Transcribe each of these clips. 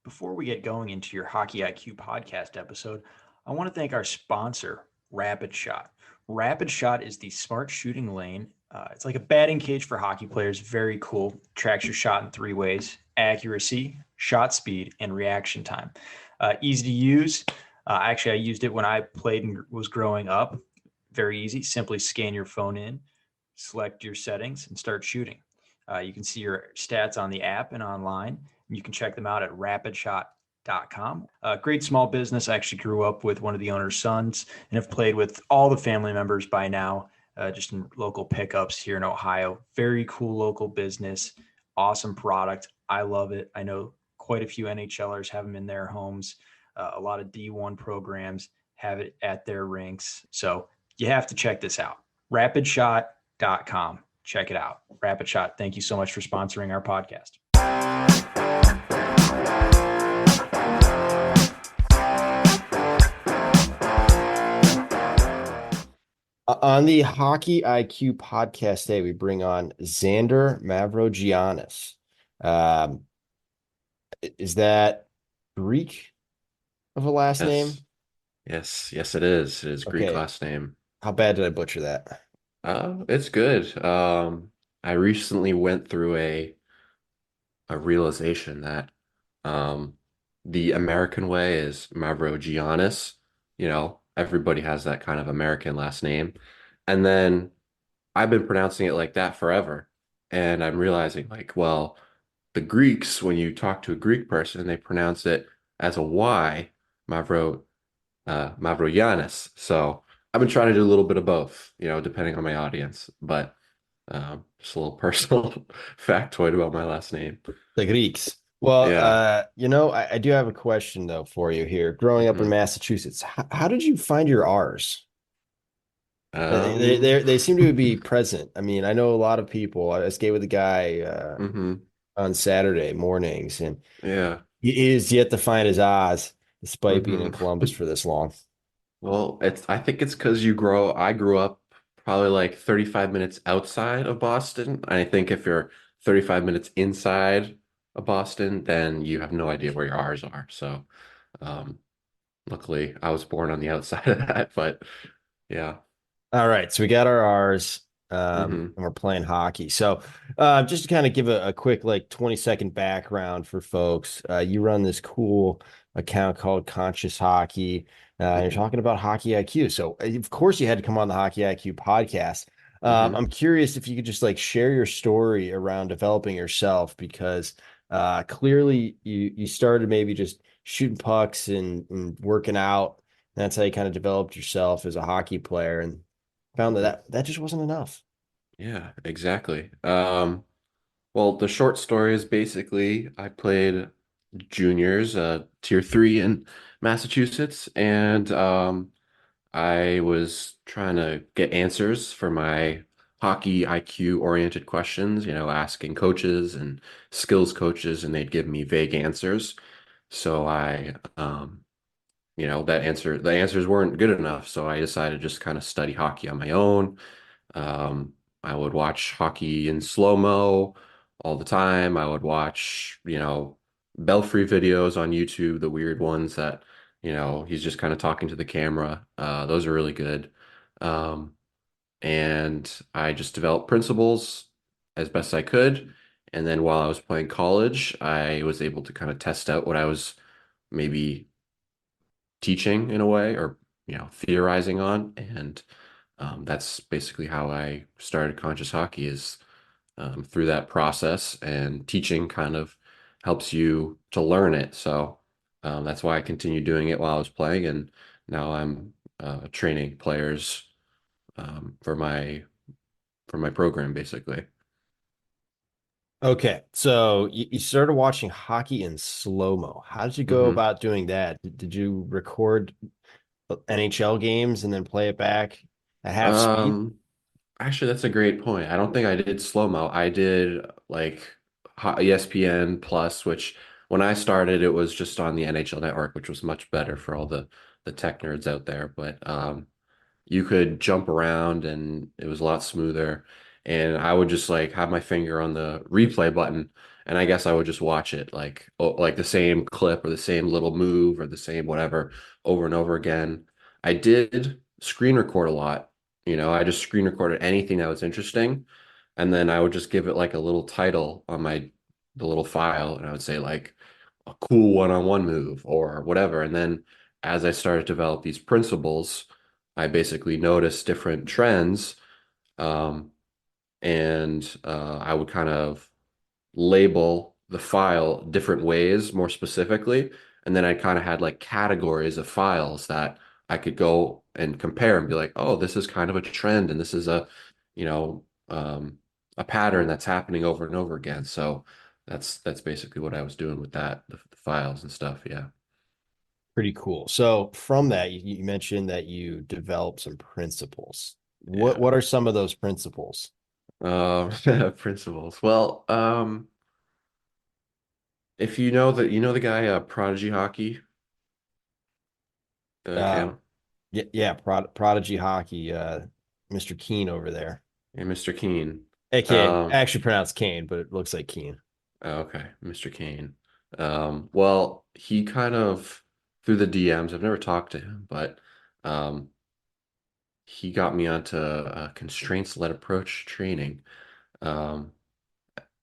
Before we get going into your Hockey IQ podcast episode, I want to thank our sponsor, Rapid Shot. Rapid Shot is the smart shooting lane. It's like a batting cage for hockey players. Very cool. Tracks your shot in three ways: accuracy, shot speed, and reaction time. Easy to use. Actually, I used it when I played and was growing up. Very easy. Simply scan your phone in, select your settings, and start shooting. You can see your stats on the app and online. You can check them out at rapidshot.com. Great small business. I actually grew up with one of the owner's sons and have played with all the family members by now, just in local pickups here in Ohio. Very cool local business. Awesome product. I love it. I know quite a few NHLers have them in their homes. A lot of D1 programs have it at their rinks. So you have to check this out. Rapidshot.com. Check it out. Rapid Shot, thank you so much for sponsoring our podcast. On the Hockey IQ podcast today, we bring on Xander Mavrogiannis. Um, is that Greek of a last name? Yes. Yes, it is. It is Greek Okay. last name. How bad did I butcher that? It's good. I recently went through a realization that um the American way is Mavrogiannis. Everybody has that kind of American last name. And then I've been pronouncing it like that forever. And I'm realizing like, well, the Greeks, when you talk to a Greek person, they pronounce it as a Y, Mavro Mavrogiannis. So I've been trying to do a little bit of both, depending on my audience. But just a little personal factoid about my last name. The Greeks. Well, Yeah. I do have a question though for you here. Growing up in hmm Massachusetts, how did you find your R's? Um, They seem to be present. I mean, I know a lot of people. I skate with a guy hmm on Saturday mornings, and Yeah. he is yet to find his Oz, despite being in hmm Columbus for this long. Well, I think it's because I grew up probably like 35 minutes outside of Boston. I think if you're 35 minutes inside of Boston, then you have no idea where your R's are. So, um, luckily I was born on the outside of that, but yeah. All right, so we got our R's, hmm and we're playing hockey. So, just to kind of give a quick, like, 20-second background for folks, you run this cool account called Conscious Hockey. You're hmm talking about Hockey IQ. So, of course, you had to come on the Hockey IQ podcast. hmm I'm curious if you could just like share your story around developing yourself, because clearly you started maybe just shooting pucks and working out. That's how you kind of developed yourself as a hockey player. And found that hmm that just wasn't enough. Yeah, exactly. Well, the short story is basically I played juniors, tier three in Massachusetts, and I was trying to get answers for my hockey IQ oriented questions, asking coaches and skills coaches, and they'd give me vague answers. So the answers weren't good enough. So I decided to just kind of study hockey on my own. Um, I would watch hockey in slow-mo all the time. I would watch, Belfry videos on YouTube, the weird ones that, he's just kind of talking to the camera. Those are really good. Um, and I just developed principles as best I could. And then while I was playing college, I was able to kind of test out what I was maybe teaching in a way or, theorizing on. And that's basically how I started conscious hockey is through that process, and teaching kind of helps you to learn it. So that's why I continued doing it while I was playing, and now I'm training players for my program basically. Okay, so you started watching hockey in slow-mo. How did you go hmm about doing that? Did you record NHL games and then play it back at half speed? Um, Actually, that's a great point. I don't think I did slow-mo. I did like ESPN Plus, which when I started, it was just on the NHL Network, which was much better for all the tech nerds out there. But you could jump around and it was a lot smoother. And I would just like have my finger on the replay button and I guess I would just watch it like the same clip or the same little move or the same whatever over and over again. I did screen record a lot. I just screen recorded anything that was interesting, and then I would just give it like a little title on the little file, and I would say like a cool one-on-one move or whatever. And then as I started to develop these principles, I basically noticed different trends, um, and I would kind of label the file different ways more specifically. And then I kind of had like categories of files that I could go and compare and be like, oh, this is kind of a trend, and this is you know, a pattern that's happening over and over again. So that's basically what I was doing with that, the files and stuff. Yeah. Pretty cool. So from that, you mentioned that you developed some principles. What Yeah. what are some of those principles? Um, principles. Well, if you know the guy, Prodigy Hockey, the Uh, channel, yeah, Prodigy Hockey, Mr. Keen over there. and Mr. Keen. AKA Um, actually pronounced Kane, but it looks like Keen. oh, okay, Mr. Kane. Well, he kind of through the DMs, I've never talked to him, but um, he got me onto constraints-led approach training. Um,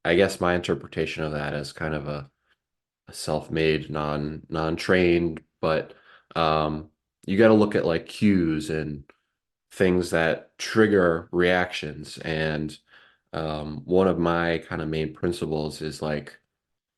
I guess my interpretation of that is kind of a self-made, non-trained, but um, you got to look at like cues and things that trigger reactions. And one of my kind of main principles is like,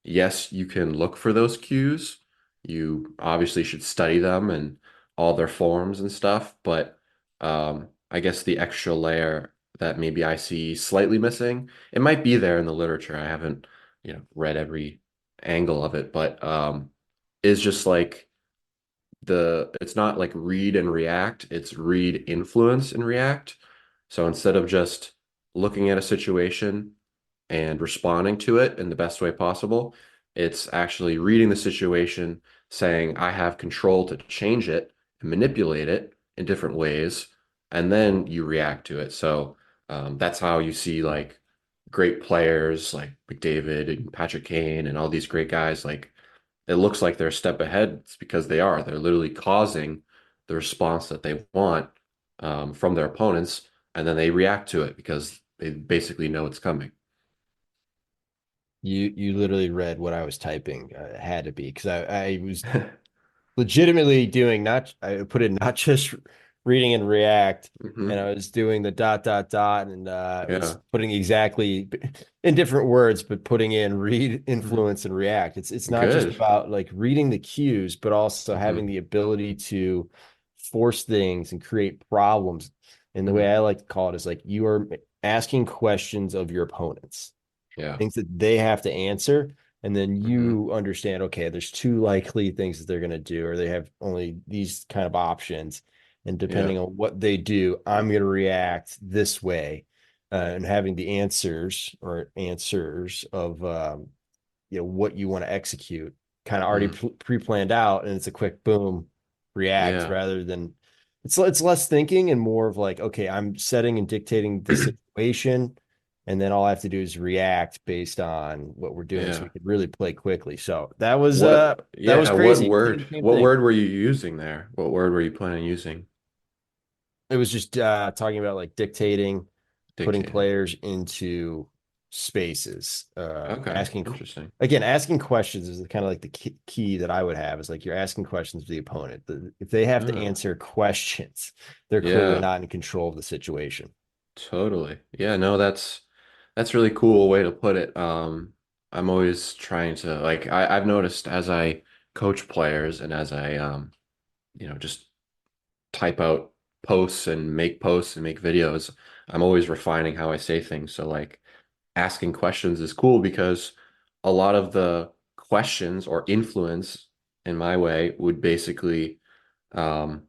yes, you can look for those cues. You obviously should study them and all their forms and stuff, but I guess the extra layer that maybe I see slightly missing, it might be there in the literature. I haven't, read every angle of it, but is just like it's not like read and react, it's read, influence, and react. So instead of just looking at a situation and responding to it in the best way possible, it's actually reading the situation, saying, I have control to change it and manipulate it in different ways, and then you react to it. So that's how you see like great players like McDavid and Patrick Kane and all these great guys like it looks like they're a step ahead. It's because they are. They're literally causing the response that they want from their opponents, and then they react to it because they basically know it's coming. You literally read what I was typing. It had to be because I was legitimately doing not I put in not just reading and react, and Hmm. I was doing the dot dot dot, and I was Yeah. putting exactly in different words, but putting in read, Hmm. influence, and react. It's not just Good. about like reading the cues, but also having Hmm. the ability to force things and create problems. And the way Hmm. I like to call it is like you are asking questions of your opponents, Yeah. things that they have to answer. And then Hmm. you understand, okay, there's two likely things that they're going to do, or they have only these kind of options. And Yeah. depending on what they do, I'm going to react this way. And having the answers or answers of what you want to execute kind of already Hmm. pre-planned out, and it's a quick boom react Yeah. rather than it's less thinking and more of like, okay, I'm setting and dictating the situation, and then all I have to do is react based on what we're doing, so we Yeah. could really play quickly. So that was Yeah, what crazy. You word, did the same what thing. word were you using there? What word were you planning on using? It was just talking about like dictating, putting Dictating. players into spaces, Okay. Interesting. asking questions is kind of like the key that I would have is like you're asking questions of the opponent. If they have to Oh, answer questions, they're clearly yeah. not in control of the situation. Totally. Yeah, no, that's really cool way to put it. I'm always trying to like I've noticed as I coach players and as I just type out posts and make videos, I'm always refining how I say things. So like asking questions is cool because a lot of the questions or influence in my way would basically um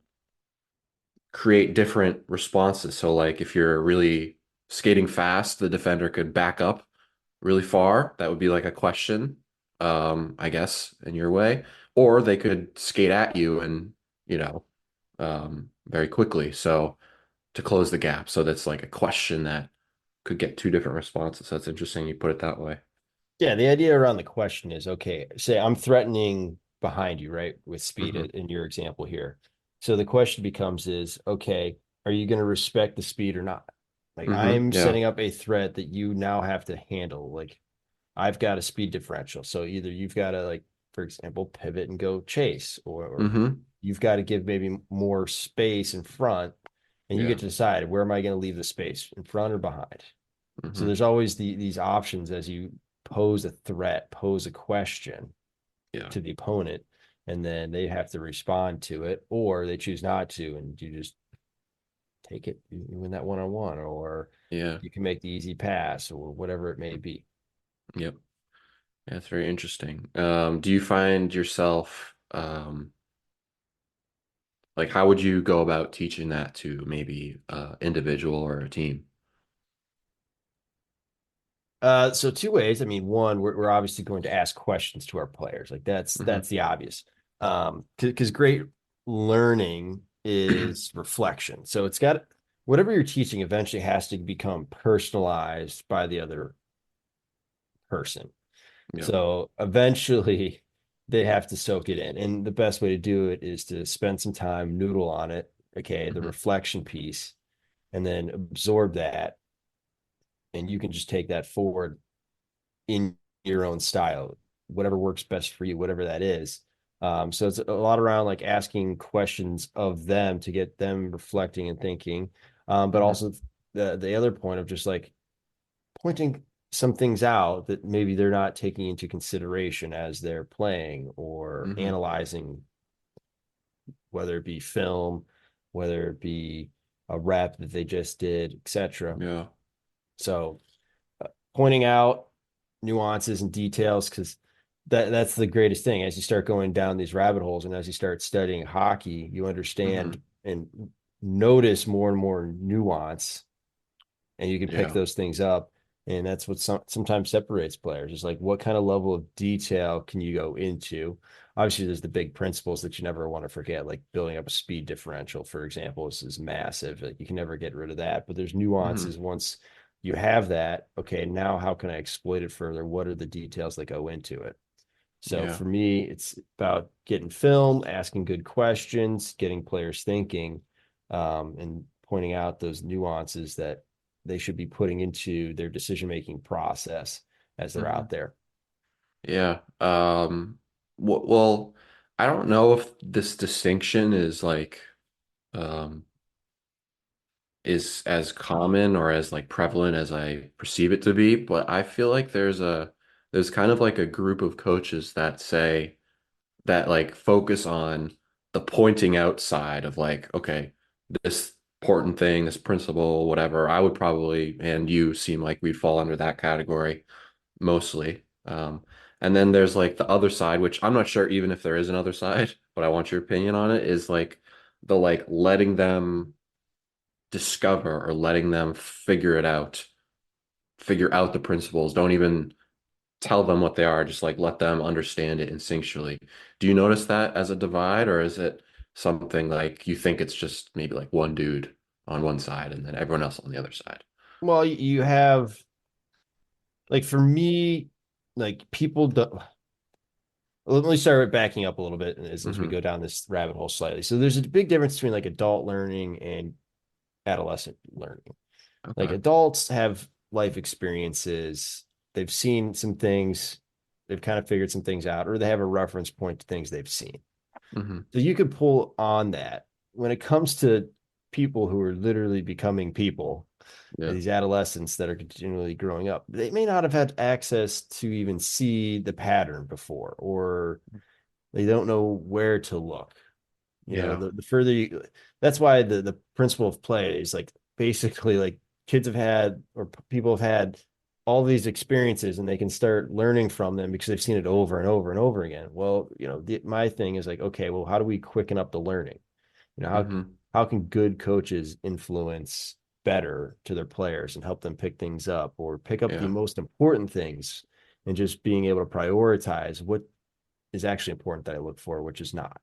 create different responses. So like if you're really skating fast, the defender could back up really far. That would be like a question, I guess, in your way. Or they could skate at you and, very quickly. So to close the gap. So that's like a question that could get two different responses. That's interesting you put it that way. Yeah, the idea around the question is, okay, say I'm threatening behind you, right, with speed Hmm. in your example here. So the question becomes is, okay, are you going to respect the speed or not? Like I'm Yeah. setting up a threat that you now have to handle. Like I've got a speed differential. So either you've got to like, for example, pivot and go chase, or Hmm. you've got to give maybe more space in front, and you Yeah. get to decide where am I going to leave the space in front or behind. So Hmm. there's always these options as you pose a threat, pose a question Yeah. to the opponent, and then they have to respond to it, or they choose not to, and you just take it, you win that one on one, or Yeah. you can make the easy pass, or whatever it may be. Yep. Yeah, that's very interesting. Do you find yourself like how would you go about teaching that to maybe individual or a team? So two ways. I mean, one, we're obviously going to ask questions to our players. Like Hmm. that's the obvious. Because great learning is reflection. So it's got whatever you're teaching eventually has to become personalized by the other person. Yeah. So eventually they have to soak it in. And the best way to do it is to spend some time, noodle on it. Okay, the Hmm. reflection piece, and then absorb that. And you can just take that forward in your own style, whatever works best for you, whatever that is. So it's a lot around like asking questions of them to get them reflecting and thinking. But Hmm. also the other point of just like pointing some things out that maybe they're not taking into consideration as they're playing or Hmm. analyzing, whether it be film, whether it be a rep that they just did, etc. Yeah. So pointing out nuances and details, because that's the greatest thing. As you start going down these rabbit holes and as you start studying hockey, you understand Hmm. and notice more and more nuance, and you can pick Yeah. those things up. And that's what sometimes separates players is like what kind of level of detail can you go into. Obviously there's the big principles that you never want to forget, like building up a speed differential, for example, is massive. Like you can never get rid of that, but there's Hmm. nuances once you have that. Okay, now how can I exploit it further? What are the details that go into it? So Yeah. for me, it's about getting film, asking good questions, getting players thinking, and pointing out those nuances that they should be putting into their decision-making process as they're Hmm. out there. Yeah. Well, I don't know if this distinction is like um is as common or as like prevalent as I perceive it to be, but I feel like there's kind of like a group of coaches that say that like focus on the pointing out side of like, okay, this important thing, this principle, whatever. I would probably, and you seem like we'd fall under that category mostly. And then there's like the other side, which I'm not sure even if there is another side, but I want your opinion on it, is like the like letting them discover or letting them figure out the principles. Don't even tell them what they are, just like let them understand it instinctually. Do you notice that as a divide, or is it something like you think it's just maybe like one dude on one side and then everyone else on the other side? Well, you have like for me, like people do, let me start with backing up a little bit as we Hmm. go down this rabbit hole slightly. So there's a big difference between like adult learning and adolescent learning. Like Okay. adults have life experiences, they've seen some things, they've kind of figured some things out, or they have a reference point to things they've seen. Hmm. So you could pull on that. When it comes to people who are literally becoming people, Yeah. these adolescents that are continually growing up, they may not have had access to even see the pattern before, or they don't know where to look. You know, Yeah. the further you, that's why the principle of play is like basically like kids have had or people have had all these experiences and they can start learning from them because they've seen it over and over and over again. Well, my thing is like, okay, well, how do we quicken up the learning? Hmm. How can good coaches influence better to their players and help them pick things up or pick up the Yeah. most important things and just being able to prioritize what is actually important that I look for, which is not,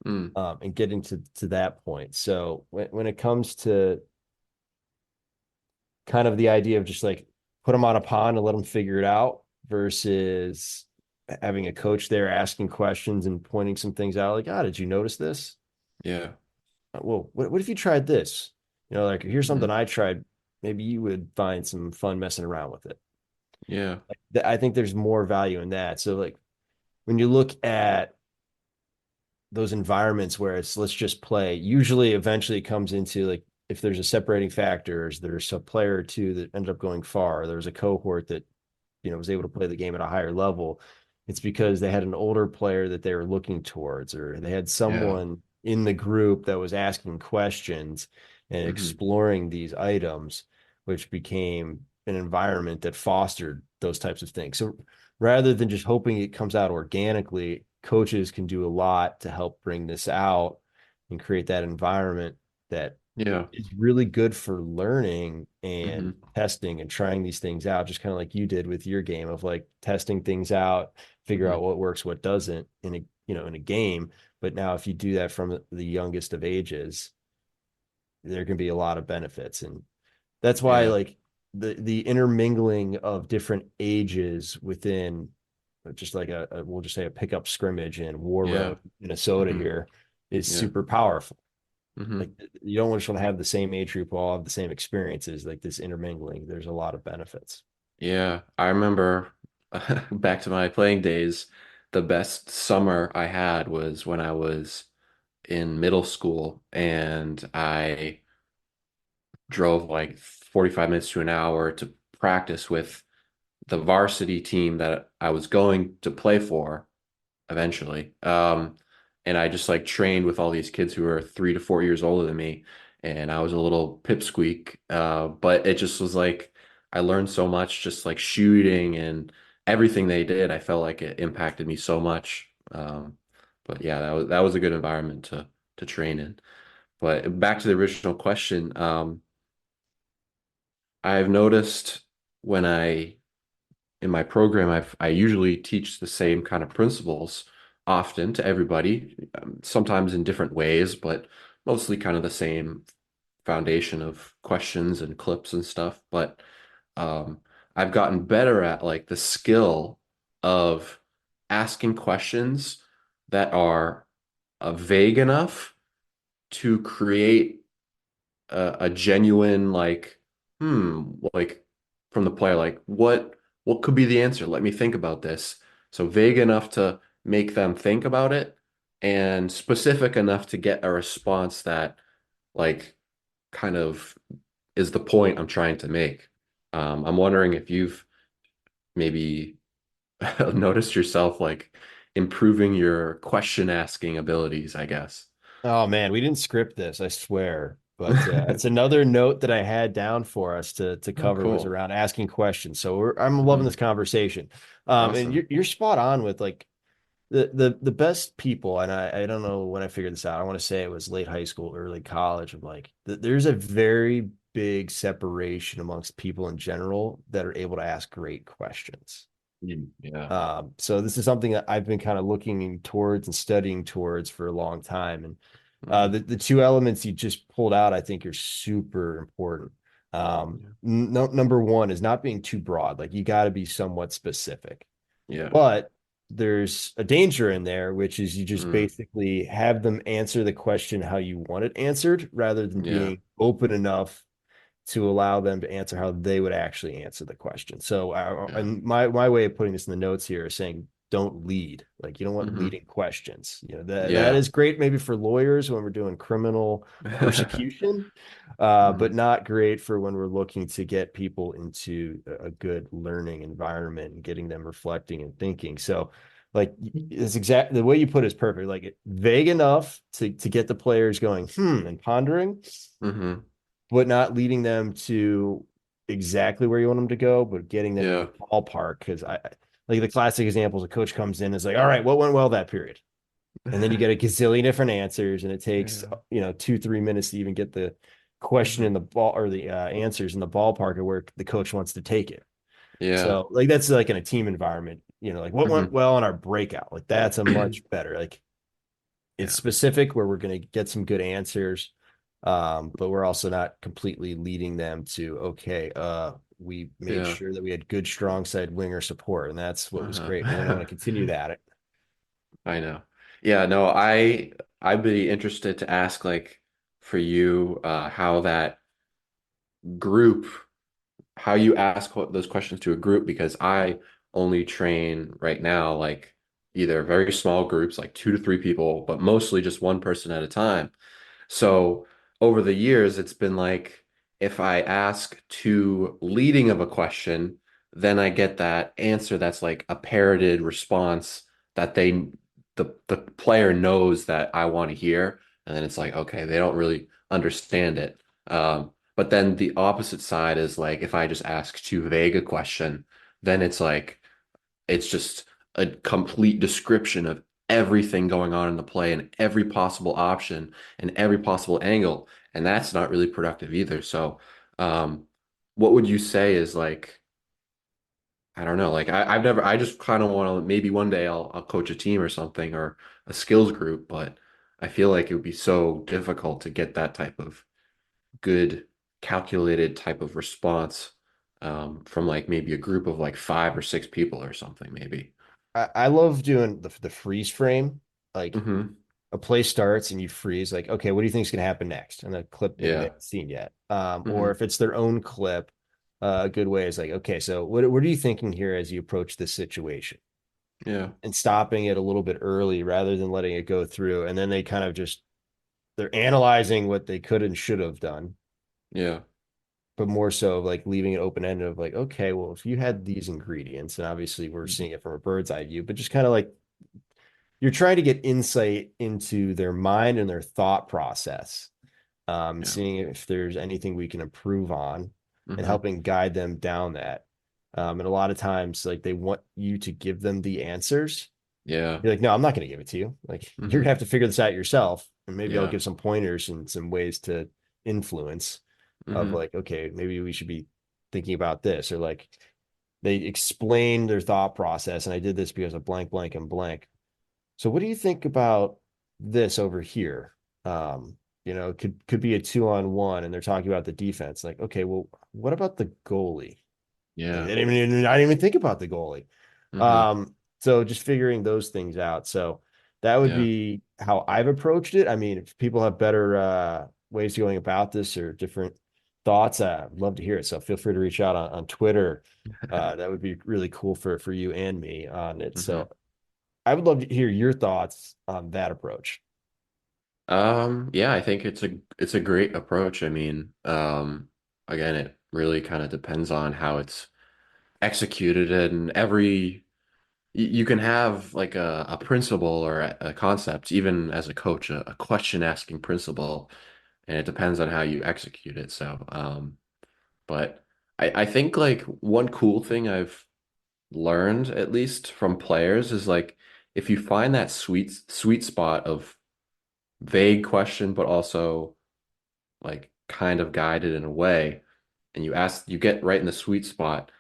Mm. and getting to that point. So when it comes to kind of the idea of just like put them on a pond and let them figure it out, versus having a coach there asking questions and pointing some things out like, did you notice this? Yeah. Well, what if you tried this? Like, here's something Hmm. I tried. Maybe you would find some fun messing around with it. Yeah. I think there's more value in that. So like when you look at those environments where it's let's just play, usually eventually it comes into like if there's a separating factor, there's a player or two that ended up going far, there's a cohort that was able to play the game at a higher level. It's because they had an older player that they were looking towards, or they had Yeah. someone in the group that was asking questions and Hmm. exploring these items, which became an environment that fostered those types of things. So rather than just hoping it comes out organically, coaches can do a lot to help bring this out and create that environment that Yeah. is really good for learning and Hmm. testing and trying these things out, just kind of like you did with your game of like testing things out, figure out Hmm. what works, what doesn't in a game. But now if you do that from the youngest of ages, there can be a lot of benefits. And that's why Yeah. like the intermingling of different ages within just like we'll just say a pickup scrimmage in War Yeah. Road, Minnesota Hmm. here is Yeah. super powerful. Hmm. Like you don't just want to have the same age group all have the same experiences, like this intermingling. There's a lot of benefits. Yeah. I remember back to my playing days, the best summer I had was when I was in middle school and I drove like 45 minutes to an hour to practice with the varsity team that I was going to play for eventually. And I just like trained with all these kids who were 3 to 4 years older than me. And I was a little pipsqueak. But it just was like I learned so much just like shooting and everything they did. I felt like it impacted me so much. But yeah, that was a good environment to train in. But back to the original question, I've noticed when I in my program, I usually teach the same kind of principles often to everybody, sometimes in different ways, but mostly kind of the same foundation of questions and clips and stuff. But um, I've gotten better at like the skill of asking questions that are vague enough to create a genuine like like from the player like what could be the answer, let me think about this, so vague enough to make them think about it and specific enough to get a response that like kind of is the point I'm trying to make. I'm wondering if you've maybe noticed yourself like improving your question asking abilities, I guess. Oh man, we didn't script this, I swear. But it's another note that I had down for us to Oh, cover was cool. around asking questions. So I'm loving this Mhm. conversation. And Awesome. you're spot on with like the best people, and I don't know when I figured this out. I want to say it was late high school, early college. I'm like, there's a very big separation amongst people in general that are able to ask great questions. Yeah. So this is something that I've been kind of looking towards and studying towards for a long time. And Hmm. the two elements you just pulled out, I think, are super important. Yeah. Number one is not being too broad. Like you got to be somewhat specific, Yeah. but there's a danger in there, which is you just Mm. basically have them answer the question how you want it answered, rather than Yeah. being open enough to allow them to answer how they would actually answer the question. So, Yeah. and my way of putting this in the notes here is saying don't lead. Like you don't want Hmm. leading questions. That Yeah. is great maybe for lawyers when we're doing criminal persecution, but Mhm. not great for when we're looking to get people into a good learning environment and getting them reflecting and thinking. So, like it's exactly the way you put it is perfect. Like vague enough to get the players going, and pondering, Hmm. but not leading them to exactly where you want them to go, but getting them in the Yeah. ballpark. Because like the classic examples, a coach comes in and is like, all right, what went well that period? And then you get a gazillion different answers, and it takes Yeah. 2-3 minutes to even get the question in Hmm. the ball or the answers in the ballpark of where the coach wants to take it. Yeah. So like that's like in a team environment, like what went Hmm. well in our breakout. Like that's a much better. Like it's Yeah. specific where we're going to get some good answers, but we're also not completely leading them to okay, we made Yeah. sure that we had good strong side winger support, and that's what was great. We want to Uh-huh. continue that. I know. Yeah, no, I'd be interested to ask like for you how that group how you ask those questions to a group because I only train right now like either very small groups like 2 to 3 people, but mostly just one person at a time. So over the years, it's been like if I ask too leading of a question, then I get that answer that's like a parroted response that the player knows that I want to hear. And then it's like, okay, they don't really understand it. But then the opposite side is like if I just ask too vague a question, then it's like it's just a complete description of everything going on in the play and every possible option and every possible angle. And that's not really productive either. So, um, what would you say is like, I don't know, like I just kind of want to, maybe one day I'll coach a team or something or a skills group, but I feel like it would be so difficult to get that type of good calculated type of response from like maybe a group of like 5 or 6 people or something, maybe. I love doing the freeze frame. Like Hmm. a play starts and you freeze, like, okay, what do you think is going to happen next? And the clip maybe they Yeah. haven't seen yet. Or Hmm. if it's their own clip, a good way is like, okay, so what are you thinking here as you approach this situation? Yeah. And stopping it a little bit early rather than letting it go through. And then they kind of just they're analyzing what they could and should have done, Yeah. but more so of like leaving it open ended of like, okay, well, if you had these ingredients, and obviously we're Mhm. seeing it from a bird's eye view, but just kind of like you're trying to get insight into their mind and their thought process, Yeah. seeing if there's anything we can improve on and Hmm. helping guide them down that. And a lot of times, like they want you to give them the answers. Yeah. You're like, no, I'm not going to give it to you. Like, you're Hmm. gonna have to figure this out yourself. And maybe I'll Yeah. give some pointers and some ways to influence of Hmm. like, okay, maybe we should be thinking about this, or like they explain their thought process. And I did this because of blank, blank, and blank. So what do you think about this over here? Could be a 2-on-1 and they're talking about the defense. Like, okay, well, what about the goalie? Like, Yeah. I didn't even think about the goalie. Hmm. So just figuring those things out. So that would Yeah. be how I've approached it. I mean, if people have better ways of going about this or different thoughts, I'd love to hear it. So feel free to reach out on Twitter. That would be really cool for you and me on it. Hmm. So I would love to hear your thoughts on that approach. Yeah, I think it's a great approach. I mean, again, it really kind of depends on how it's executed and you can have like a principle or a concept, even as a coach, a question asking principle, and it depends on how you execute it. So, but I think like one cool thing I've learned, at least from players, is like if you find that sweet spot of vague question, but also like kind of guided in a way, and you get right in the sweet spot,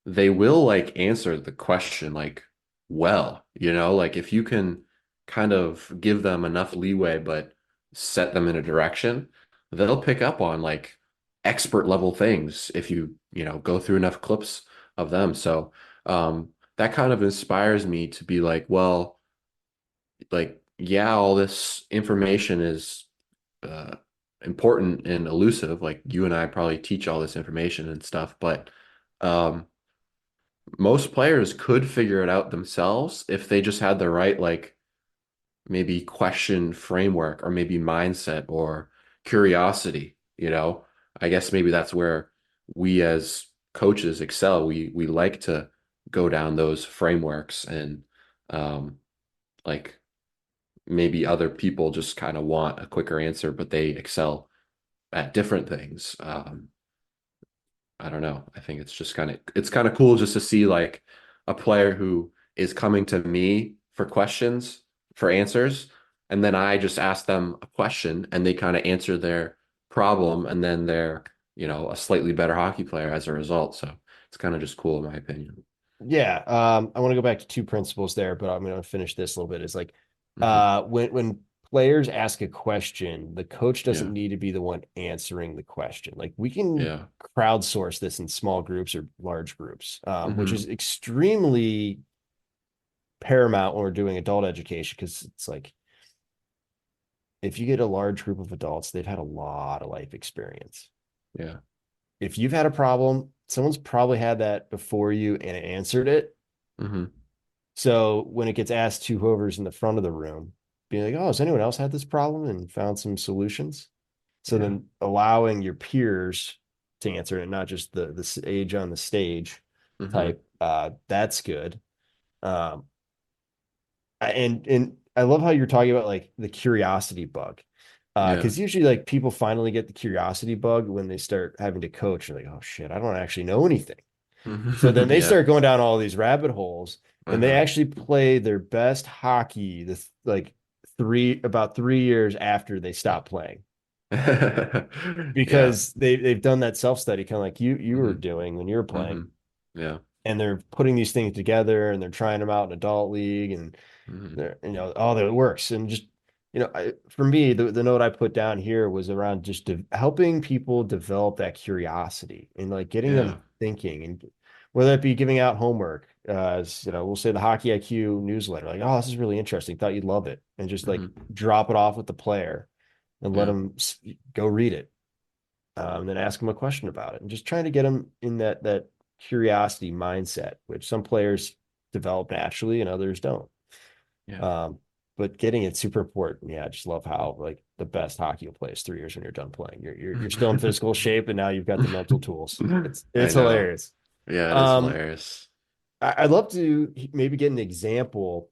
they will like answer the question like well, like if you can kind of give them enough leeway but set them in a direction, they'll pick up on like expert level things if you go through enough clips of them. So that kind of inspires me to be like, well, like yeah, all this information is uh, important and elusive. Like you and I probably teach all this information and stuff, but um, most players could figure it out themselves if they just had the right, like maybe question framework or maybe mindset or curiosity. I guess maybe that's where we as coaches excel. We like to go down those frameworks and um, like maybe other people just kind of want a quicker answer, but they excel at different things. I don't know. I think it's kind of cool just to see like a player who is coming to me for questions, for answers, and then I just ask them a question and they kind of answer their problem and then they're a slightly better hockey player as a result. So it's kind of just cool in my opinion. Yeah. I want to go back to two principles there, but I'm going to finish this a little bit. Is like, Hmm. when players ask a question, the coach doesn't Yeah. need to be the one answering the question. Like we can Yeah. crowdsource this in small groups or large groups, which Hmm. is extremely paramount when we're doing adult education because it's like if you get a large group of adults, they've had a lot of life experience. Yeah. If you've had a problem, someone's probably had that before you and answered it. Hmm. So when it gets asked to whoever's in the front of the room, being like, oh, has anyone else had this problem and found some solutions? So Yeah. then allowing your peers to answer it, not just the age on the stage Hmm. type, that's good. Um, and I love how you're talking about like the curiosity bug. Yeah. Because usually like people finally get the curiosity bug when they start having to coach. They're like, oh shit, I don't actually know anything. So then they Yeah. start going down all these rabbit holes and they Uh-huh. actually play their best hockey this like about 3 years after they stop playing Yeah. because they've done that self-study kind of like you were Hmm. doing when you were playing, Hmm. Yeah. and they're putting these things together and they're trying them out in adult league and Hmm. they're oh that works. And just for me the note I put down here was around just helping people develop that curiosity and like getting Yeah. them thinking, and whether it be giving out homework, we'll say the Hockey IQ newsletter, like, oh, this is really interesting, thought you'd love it, and just like Hmm. drop it off with the player and let Yeah. them go read it, and then ask them a question about it, and just trying to get them in that curiosity mindset, which some players develop naturally and others don't. Yeah. Um, but getting it super important. Yeah, I just love how like the best hockey you'll play is 3 years when you're done playing. You're still in physical shape, and now you've got the mental tools. I It's know. hilarious. Yeah, it is Um, hilarious. I'd love to maybe get an example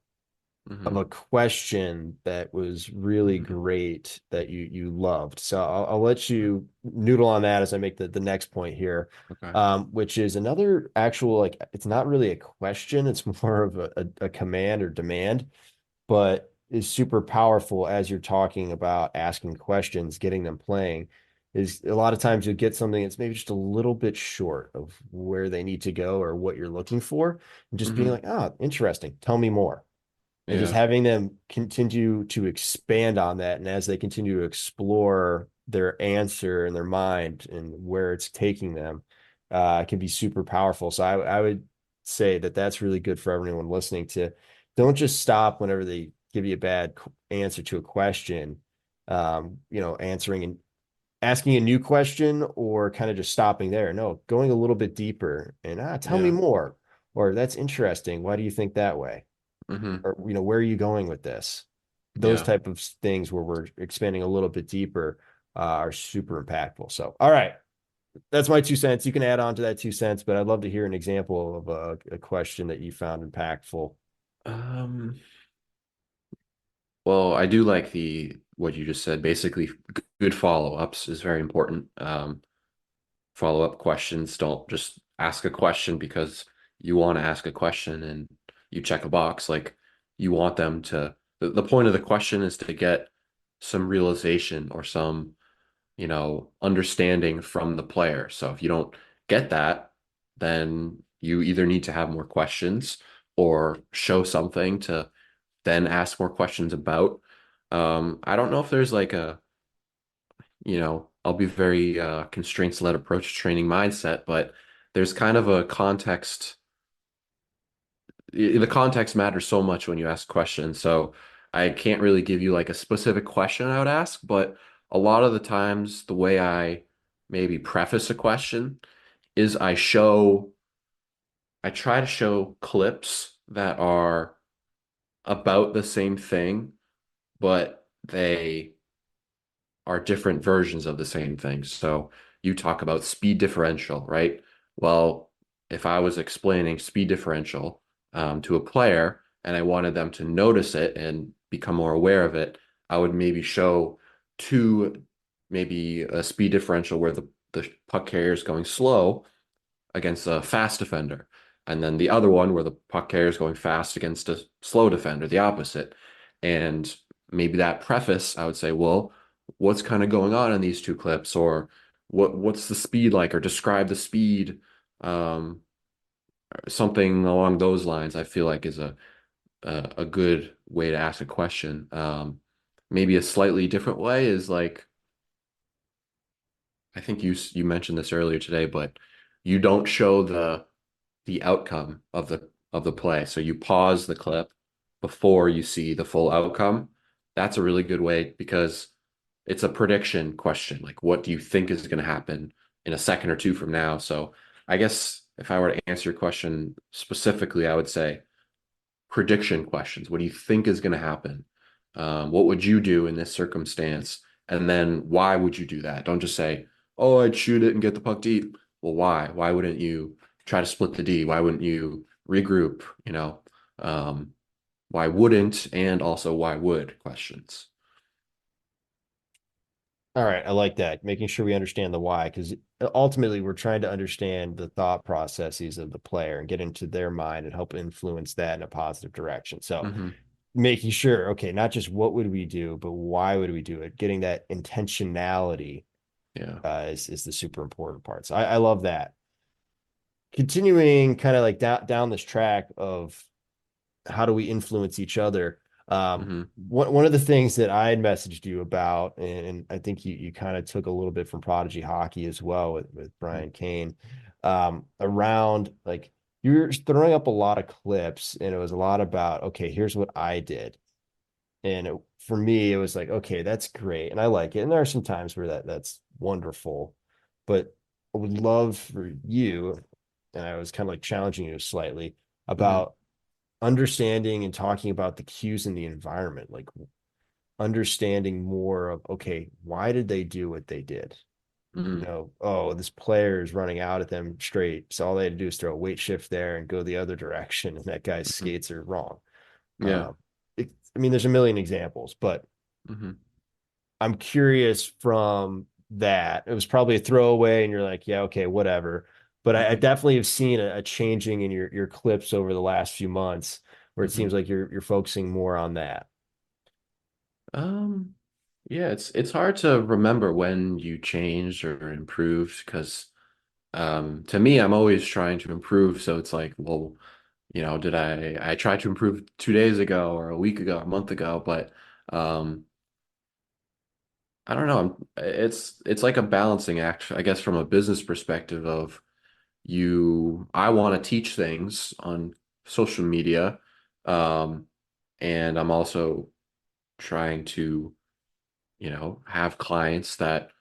of Hmm. a question that was really Hmm. great that you loved. So I'll let you noodle on that as I make the next point here, Okay. which is another actual like it's not really a question, it's more of a command or demand, but is super powerful as you're talking about asking questions, getting them playing. Is a lot of times you'll get something that's maybe just a little bit short of where they need to go or what you're looking for, and just being Hmm. like, oh, interesting, tell me more. And just Yeah. having them continue to expand on that. And as they continue to explore their answer in their mind and where it's taking them, can be super powerful. So I would say that that's really good for everyone listening to don't just stop whenever they give you a bad answer to a question, answering and asking a new question or kind of just stopping there. No, going a little bit deeper and tell me Yeah. more, or that's interesting. Why do you think that way? Hmm. Or where are you going with this? Those Yeah. type of things where we're expanding a little bit deeper are super impactful. So all right, that's my 2 cents. You can add on to that 2 cents, but I'd love to hear an example of a question that you found impactful. Um, well, I do like the what you just said. Basically, good follow-ups is very important. Follow-up questions, don't just ask a question because you want to ask a question and you check a box. Like you want them to, the point of the question is to get some realization or some, understanding from the player. So if you don't get that, then you either need to have more questions or show something to then ask more questions about. I don't know if there's like I'll be very constraints-led approach to training mindset, but there's kind of a context. The context matters so much when you ask questions. So I can't really give you like a specific question I would ask, but a lot of the times the way I maybe preface a question is I try to show clips that are about the same thing, but they are different versions of the same thing. So you talk about speed differential, right? Well, if I was explaining speed differential to a player and I wanted them to notice it and become more aware of it, I would maybe show two, maybe a speed differential where the puck carrier is going slow against a fast defender. And then the other one where the puck carrier is going fast against a slow defender, the opposite. And maybe that preface, I would say, well, what's kind of going on in these two clips, or what's the speed like, or describe the speed, um, something along those lines. I feel like is a good way to ask a question. maybe a slightly different way is like, I think you mentioned this earlier today, but you don't show the outcome of the play. So you pause the clip before you see the full outcome. That's a really good way because it's a prediction question. Like, what do you think is going to happen in a second or two from now? So I guess if I were to answer your question specifically, I would say prediction questions. What do you think is going to happen? What would you do in this circumstance? And then why would you do that? Don't just say, oh, I'd shoot it and get the puck deep. Well, why? Why wouldn't you try to split the D? Why wouldn't you regroup? Um, why wouldn't and also why would questions. All right, I like that. Making sure we understand the why, because ultimately we're trying to understand the thought processes of the player and get into their mind and help influence that in a positive direction. So Hmm. making sure, okay, not just what would we do, but why would we do it? Getting that intentionality Yeah. is the super important part. So I love that. Continuing kind of like down this track of how do we influence each other? Hmm. One of the things that I had messaged you about, and I think you kind of took a little bit from Prodigy Hockey as well with Brian Kane, around like you were throwing up a lot of clips, and it was a lot about, okay, here's what I did. And for me, it was like, okay, that's great. And I like it. And there are some times where that's wonderful, but I would love for you, and I was kind of like challenging you slightly Hmm. about understanding and talking about the cues in the environment, like understanding more of, okay, why did they do what they did? Hmm. Oh, this player is running out at them straight. So all they had to do is throw a weight shift there and go the other direction, and that guy's Hmm. skates are wrong. Yeah. Um, I mean, there's a million examples, but Hmm. I'm curious from that. It was probably a throwaway, and you're like, yeah, okay, whatever. But I Hmm. definitely have seen a changing in your clips over the last few months, where it Hmm. seems like you're focusing more on that. Um, yeah, it's hard to remember when you changed or improved because to me, I'm always trying to improve. So it's like, well, did I tried to improve 2 days ago or a week ago, a month ago, but um I don't know. It's like a balancing act, I guess, from a business perspective of I want to teach things on social media. Um, and I'm also trying to have clients that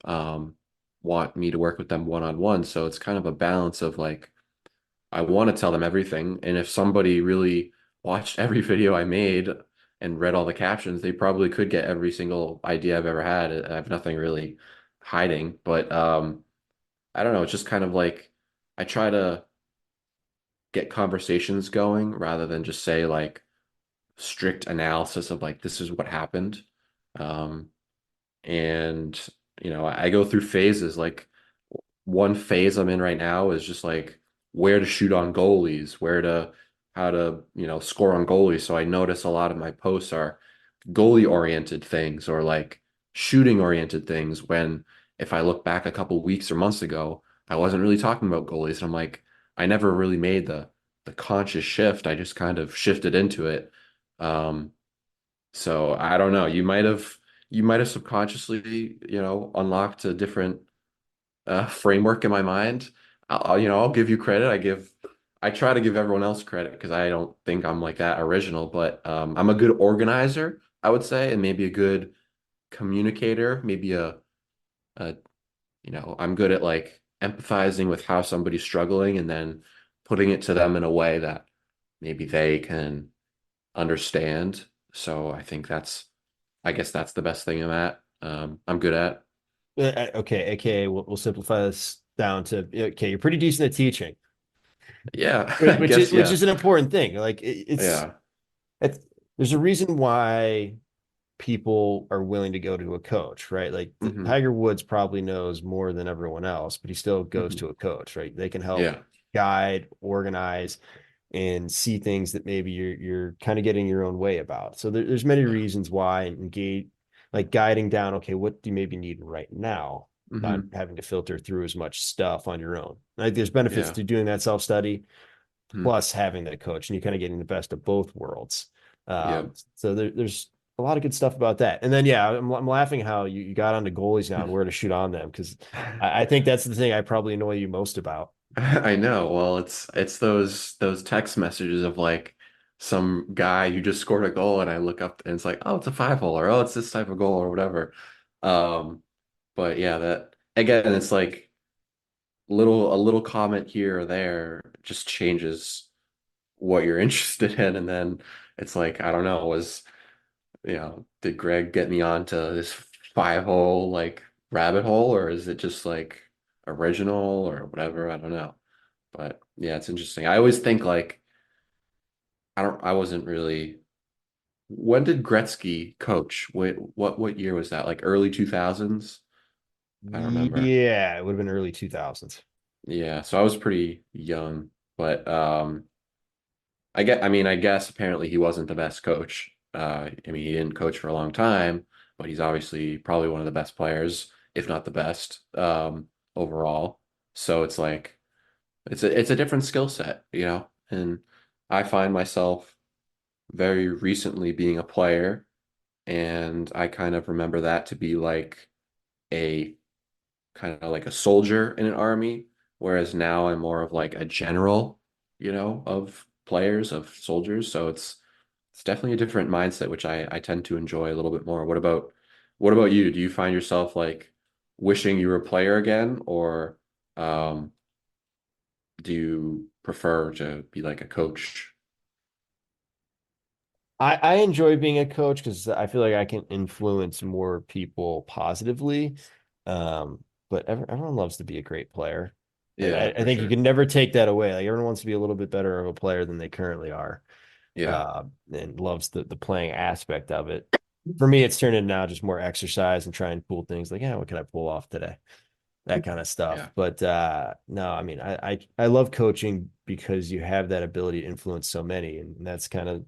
um, want me to work with them one-on-one. So it's kind of a balance of like, I want to tell them everything. And if somebody really watched every video I made and read all the captions, they probably could get every single idea I've ever had. I have nothing really hiding, but I don't know. It's just kind of like I try to get conversations going rather than just say like strict analysis of like, this is what happened. Um, And, I go through phases. Like one phase I'm in right now is just like where to shoot on goalies, how to, score on goalies. So I notice a lot of my posts are goalie oriented things or like shooting oriented things when if I look back a couple weeks or months ago, I wasn't really talking about goalies. And I'm like, I never really made the conscious shift. I just kind of shifted into it. Um, so I don't know. You might have subconsciously, unlocked a different framework in my mind. I'll give you credit. I try to give everyone else credit because I don't think I'm like that original, but I'm a good organizer, I would say, and maybe a good communicator, maybe a I'm good at like empathizing with how somebody's struggling and then putting it to them in a way that maybe they can understand. So I guess that's the best thing I'm good at. Okay, AKA, we'll simplify this down to, okay, you're pretty decent at teaching, Yeah, I which is guess, which yeah. is an important thing. Like Yeah. it's there's a reason why people are willing to go to a coach, right? Like Hmm. Tiger Woods probably knows more than everyone else, but he still goes Hmm. to a coach, right? They can help Yeah. guide, organize, and see things that maybe you're kind of getting your own way about. So there's many Yeah. reasons why engage, like guiding down, okay, what do you maybe need right now? Not Hmm. having to filter through as much stuff on your own. Like there's benefits Yeah. to doing that self-study Hmm. plus having that coach, and you're kind of getting the best of both worlds. Yeah. So there's a lot of good stuff about that. And then yeah, I'm laughing how you got onto goalies now and where to shoot on them because I think that's the thing I probably annoy you most about. I know. Well, it's those text messages of like some guy who just scored a goal and I look up and it's like, oh, it's a 5 hole or oh, it's this type of goal or whatever. Um, but yeah, that again, it's like a little comment here or there just changes what you're interested in. And then it's like, I don't know, did Greg get me onto this 5 hole like rabbit hole or is it just like original or whatever? I don't know. But yeah, it's interesting. I always think like I wasn't really when did Gretzky coach? What year was that? Like early 2000s? I don't remember. Yeah, it would have been early 2000s. Yeah, so I was pretty young, but I guess apparently he wasn't the best coach. I mean, he didn't coach for a long time, but he's obviously probably one of the best players, if not the best, overall. So it's like it's a different skill set, you know? And I find myself very recently being a player, and I kind of remember that to be like a kind of like a soldier in an army, whereas now I'm more of like a general, of players, of soldiers. So it's definitely a different mindset, which I tend to enjoy a little bit more. What about you? Do you find yourself like wishing you were a player again, or um, do you prefer to be like a coach? I enjoy being a coach because I feel like I can influence more people positively. But everyone loves to be a great player. And I, Yeah, I for think you sure. can never take that away. Like everyone wants to be a little bit better of a player than they currently are. Yeah. And loves the playing aspect of it. For me, it's turned into now just more exercise and trying cool things like, yeah, what can I pull off today? That kind of stuff. Yeah. But no, I mean, I love coaching because you have that ability to influence so many, and that's kind of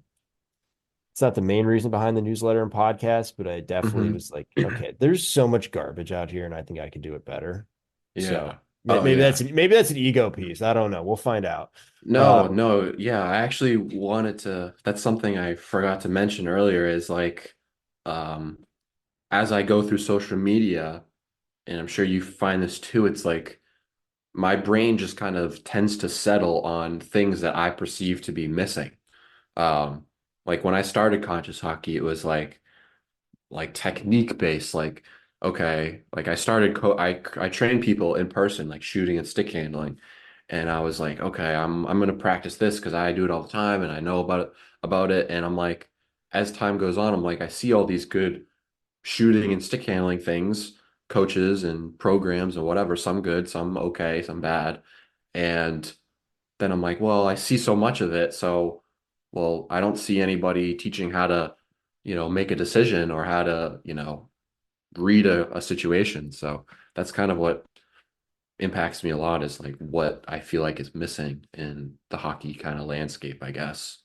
it's not the main reason behind the newsletter and podcast, but I definitely Hmm. was like, okay, there's so much garbage out here, and I think I can do it better. So Yeah. Oh, yeah. maybe that's an ego piece. I don't know. We'll find out. No, Um, no, yeah, I actually wanted to, that's something I forgot to mention earlier is like, um, as I go through social media, and I'm sure you find this too, it's like my brain just kind of tends to settle on things that I perceive to be missing. Um, like when I started conscious hockey, it was like technique based, like, okay, like I train people in person, like shooting and stick handling. And I was like, okay, I'm gonna practice this because I do it all the time and I know about it. And I'm like, as time goes on, I'm like, I see all these good shooting and stick handling things, coaches and programs and whatever, some good, some okay, some bad. And then I'm like, well, I see so much of it, so well, I don't see anybody teaching how to, make a decision or how to, read a situation. So that's kind of what impacts me a lot is like what I feel like is missing in the hockey kind of landscape, I guess.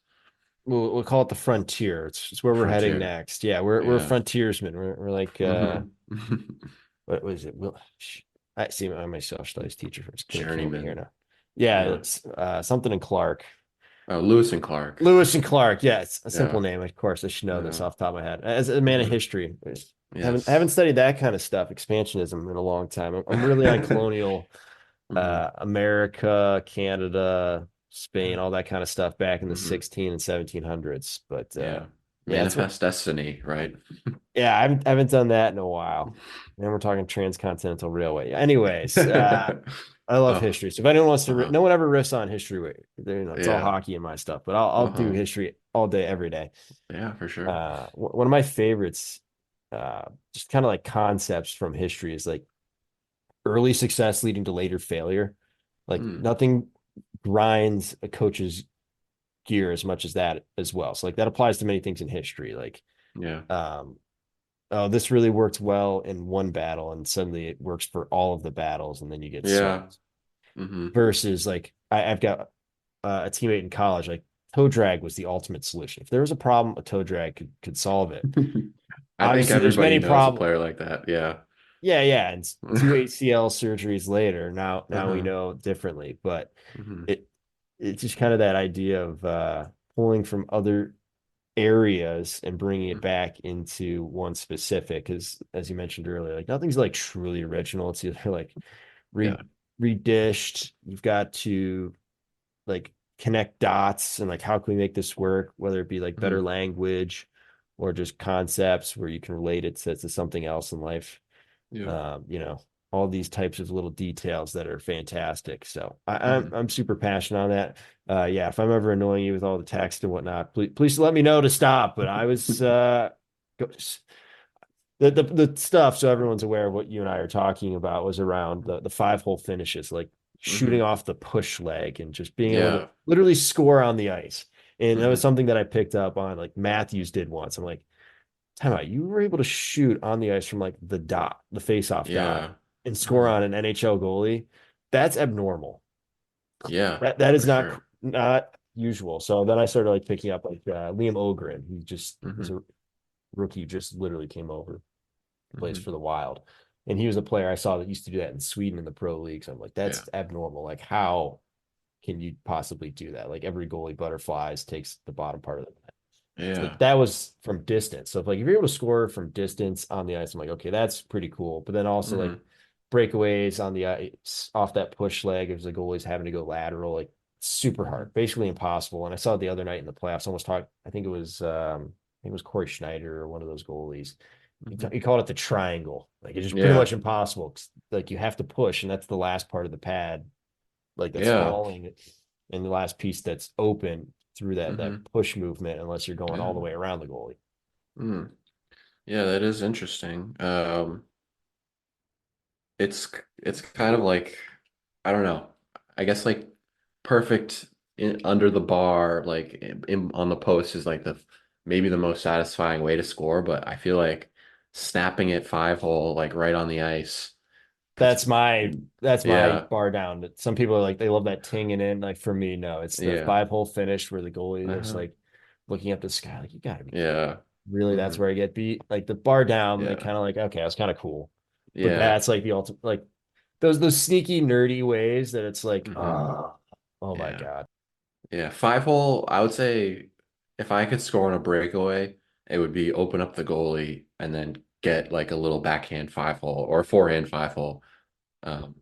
we'll call it the frontier. It's where we're heading Frontier. next. Yeah, we're Yeah. frontiersmen. We're like Hmm. what was it? I see I'm my social studies teacher is gonna kill me here Journeyman. now. Yeah, Yeah. it's something in Clark. Lewis and Clark. Lewis and Clark. Yeah, it's a simple Yeah. name. Of course, I should know this Yeah. off the top of my head. As a man of Hmm. history, haven't Yes. studied that kind of stuff, expansionism, in a long time. I'm really on colonial Hmm. America, Canada, Spain, all that kind of stuff back in the Hmm. 16 and 1700s. But Yeah. yeah, that's what. Manifest Destiny, right? Yeah, I haven't done that in a while. And we're talking transcontinental railway. Anyways, I love Oh, history. So if anyone wants to, uh-huh. no one ever riffs on history. It's all Yeah. hockey and my stuff. But I'll do Uh-huh. history all day, every day. Yeah, for sure. One of my favorites, uh, just kind of like concepts from history, is like early success leading to later failure. Like Hmm. nothing grinds a coach's gear as much as that as well. So like that applies to many things in history. Like, Yeah. um, oh, this really worked well in one battle, and suddenly it works for all of the battles, and then you get Yeah. swept. Hmm. Versus like I've got a teammate in college, like toe drag was the ultimate solution. If there was a problem, a toe drag could solve it. I think Obviously, there's everybody many knows a problems. player like that. Yeah. Yeah, yeah, and two ACL surgeries later, now we Uh-huh. know differently, but Hmm. it it's just kind of that idea of pulling from other areas and bringing it back into one specific. Because as you mentioned earlier, like nothing's like truly original. It's either like re Yeah. redished. You've got to like connect dots and like how can we make this work, whether it be like better Hmm. language or just concepts where you can relate it to something else in life. Yeah. You know, all these types of little details that are fantastic. So I'm Hmm. I'm super passionate on that. Yeah, if I'm ever annoying you with all the text and whatnot, please let me know to stop. But I was the stuff, so everyone's aware of what you and I are talking about, was around the 5 hole finishes, like shooting Hmm. off the push leg and just being able to Yeah. literally score on the ice. And that was Hmm. something that I picked up on, like Matthews did once. I'm like, time out, you were able to shoot on the ice from like the dot, the face-off dot, Yeah. and score Hmm. on an NHL goalie. That's abnormal. Yeah, That is for sure. not usual. So then I started like picking up like Liam Ogren, who just is Hmm. a rookie, just literally came over, plays Hmm. for the Wild. And he was a player I saw that used to do that in Sweden in the pro leagues. I'm like, Yeah. that's abnormal. Like, how can you possibly do that? Like every goalie butterflies, takes the bottom part of the net. So Yeah. that was from distance. So if you're able to score from distance on the ice, I'm like, okay, that's pretty cool. But then also like Hmm. breakaways on the ice off that push leg, if the goalie's having to go lateral, like super Hmm. hard, basically impossible. And I saw it the other night in the playoffs. Almost talked. I think it was Corey Schneider or one of those goalies. Hmm. He called it the triangle. Like it's just pretty Yeah. much impossible. Like you have to push, and that's the last part of the pad, like that's Yeah. falling, and the last piece that's open through that Hmm. push movement, unless you're going all Yeah. the way around the goalie. Mm. Yeah, that is interesting. It's kind of like, I don't know. I guess like perfect under the bar, like on the post is like the maybe the most satisfying way to score, but I feel like snapping it 5 hole like right on the ice puts That's my yeah, bar down. Some people are like they love that ting and in. Like for me, no, it's the yeah. 5 hole finish where the goalie is Uh-huh. like looking up the sky, like you gotta be kidding. Yeah. Really, that's Hmm. where I get beat. Like the bar down, like Yeah. kind of like, okay, that's kind of cool. But Yeah. that's like the ultimate, like those sneaky nerdy ways that it's like, Hmm. oh my Yeah. God. Yeah. 5 hole, I would say if I could score on a breakaway, it would be open up the goalie and then get like a little backhand 5 hole or forehand 5 hole. Um,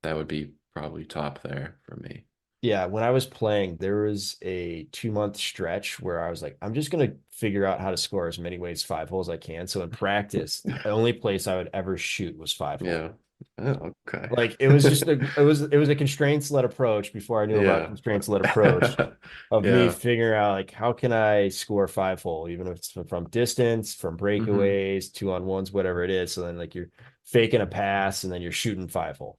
that would be probably top there for me. Yeah, when I was playing, there was a 2 month stretch where I was like, I'm just gonna figure out how to score as many ways 5 holes I can. So in practice, the only place I would ever shoot was 5 hole. Yeah. Oh, okay. Like it was just it was a constraints led approach before I knew about Yeah. constraints led approach of me Yeah. figuring out like how can I score 5 hole, even if it's from distance, from Hmm. breakaways, 2-on-1s, whatever it is. So then like you're faking a pass and then you're shooting 5 hole.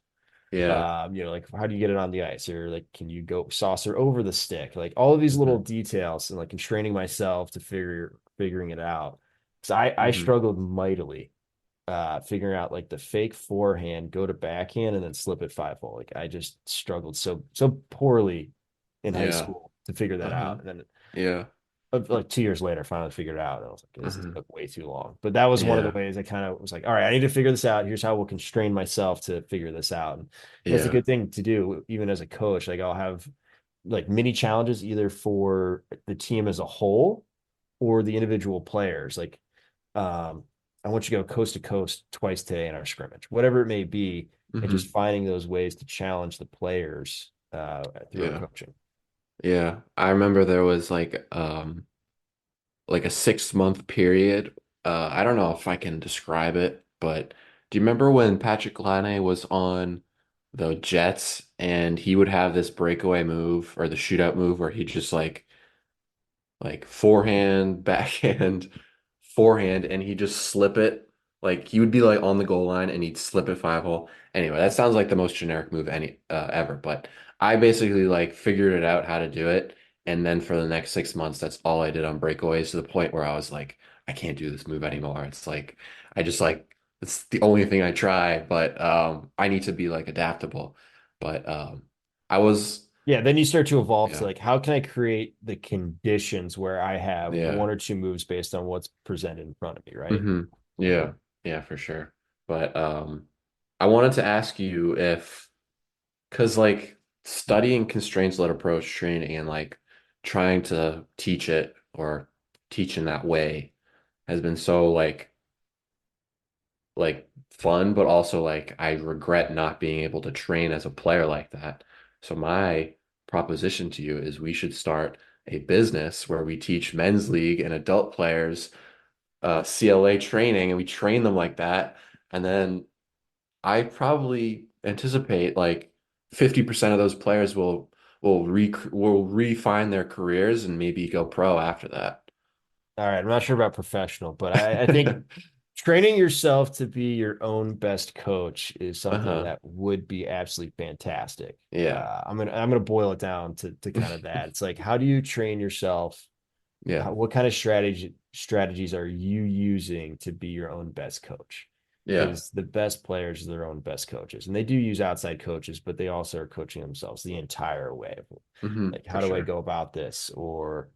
Yeah. Like how do you get it on the ice, or like can you go saucer over the stick? Like all of these little Hmm. details, and like constraining myself to figuring it out. Because I Hmm. struggled mightily figuring out like the fake forehand, go to backhand, and then slip it 5 hole. Like I just struggled so poorly in high Yeah. school to figure that Uh-huh. out. And then Yeah. like 2 years later, I finally figured it out. And I was like, this Uh-huh. took way too long. But that was one of the Yeah. ways I kind of was like, all right, I need to figure this out. Here's how we'll constrain myself to figure this out. And it's a Yeah. good thing to do, even as a coach. Like I'll have like mini challenges either for the team as a whole or the individual players. Like, I want you to go coast to coast twice today in our scrimmage, whatever it may be, and just Hmm. finding those ways to challenge the players through our Yeah. coaching. Yeah. I remember there was like a 6 month period. I don't know if I can describe it, but do you remember when Patrick Laine was on the Jets and he would have this breakaway move or the shootout move where he just like forehand, backhand, forehand, and he'd just slip it. Like he would be like on the goal line and he'd slip it 5 hole. Anyway, that sounds like the most generic move any ever, but I basically like figured it out how to do it. And then for the next 6 months, that's all I did on breakaways to the point where I was like, I can't do this move anymore. It's like I just like it's the only thing I try, but I need to be like adaptable. But I was Yeah, then you start to evolve to yeah, like, how can I create the conditions where I have yeah. one or two moves based on what's presented in front of me, right? Hmm. Yeah, yeah, for sure. But I wanted to ask you if, because like studying constraints-led approach training and like trying to teach it or teach in that way has been so like fun, but also like I regret not being able to train as a player like that. So my proposition to you is we should start a business where we teach men's league and adult players CLA training and we train them like that. And then I probably anticipate like 50% of those players will refine their careers and maybe go pro after that. All right, I'm not sure about professional, but I think training yourself to be your own best coach is something Uh-huh. that would be absolutely fantastic. Yeah. I'm gonna boil it down to kind of that. It's like, how do you train yourself? Yeah. What kind of strategies are you using to be your own best coach? Yeah. Because the best players are their own best coaches, and they do use outside coaches, but they also are coaching themselves the entire way. Like, For how do I sure. go about this? Or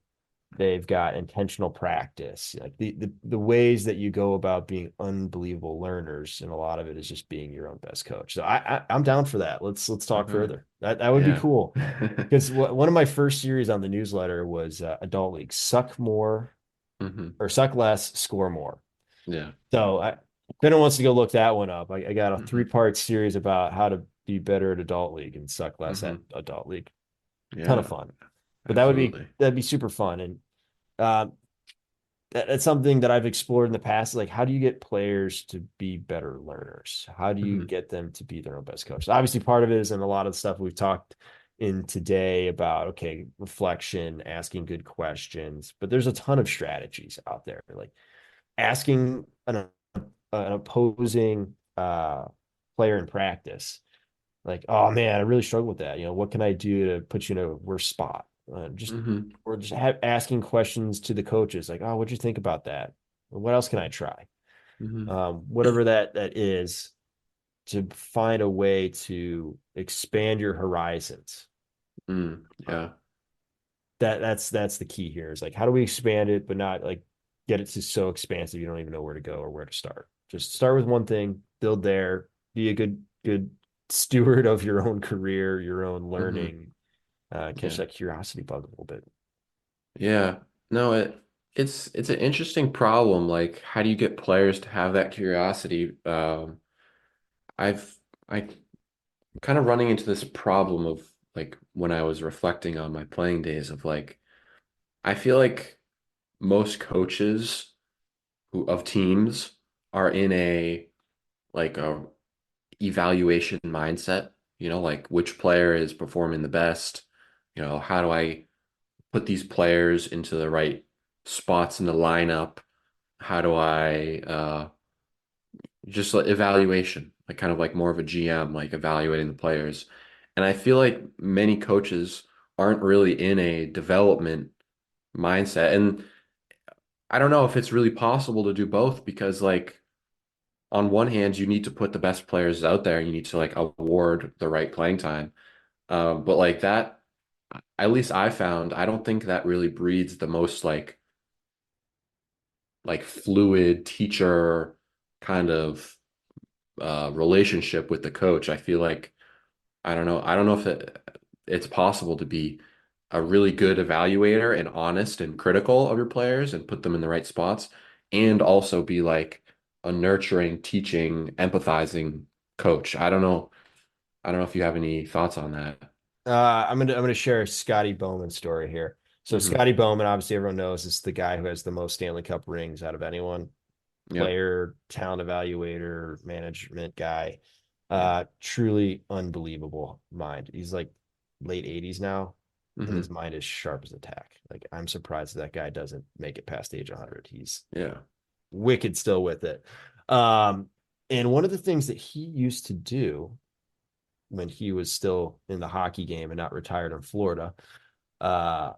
they've got intentional practice, like the ways that you go about being unbelievable learners, and a lot of it is just being your own best coach. So I'm down for that. Let's talk Okay. further. That would be Yeah. cool, because one of my first series on the newsletter was adult league, suck more or suck less, score more. Yeah. So if anyone wants to go look that one up, I got a hmm 3-part series about how to be better at adult league and suck less at hmm adult league. Ton of Yeah. fun. But Absolutely. that'd be super fun. And uh, that's something that I've explored in the past. Like, how do you get players to be better learners? How do you hmm get them to be their own best coach? Obviously, part of it is in a lot of the stuff we've talked in today about, okay, reflection, asking good questions, but there's a ton of strategies out there, like asking an opposing player in practice, like, oh man, I really struggle with that. What can I do to put you in a worse spot? Just hmm or just asking questions to the coaches, like, oh, what'd you think about that? What else can I try? hmm Whatever that is, to find a way to expand your horizons. Uh, Yeah. that's the key here. Is like, how do we expand it, but not like get it to so expansive you don't even know where to go or where to start. Just start with one thing, build there, be a good steward of your own career, your own hmm learning, catch Yeah. that curiosity bug a little bit. Yeah. No, it's an interesting problem. Like, how do you get players to have that curiosity? I've I kind of running into this problem of like when I was reflecting on my playing days of like I feel like most coaches who of teams are in a like a evaluation mindset, like which player is performing the best, how do I put these players into the right spots in the lineup? How do I just like evaluation, like kind of like more of a GM, like evaluating the players. And I feel like many coaches aren't really in a development mindset. And I don't know if it's really possible to do both because like on one hand, you need to put the best players out there. You need to like award the right playing time. But like that, at least I found, I don't think that really breeds the most like fluid teacher kind of relationship with the coach. I feel like I don't know. I don't know if it's possible to be a really good evaluator and honest and critical of your players and put them in the right spots, and also be like a nurturing, teaching, empathizing coach. I don't know. I don't know if you have any thoughts on that. I'm gonna share a Scotty Bowman story here. So hmm Scotty Bowman, obviously everyone knows, is the guy who has the most Stanley Cup rings out of anyone. Yep. Player, talent evaluator, management guy. Yeah. Truly unbelievable mind. He's like late 80s now, and his hmm mind is sharp as a tack. Like, I'm surprised that guy doesn't make it past age 100. He's Yeah. wicked still with it. Um, and one of the things that he used to do when he was still in the hockey game and not retired in Florida, uh,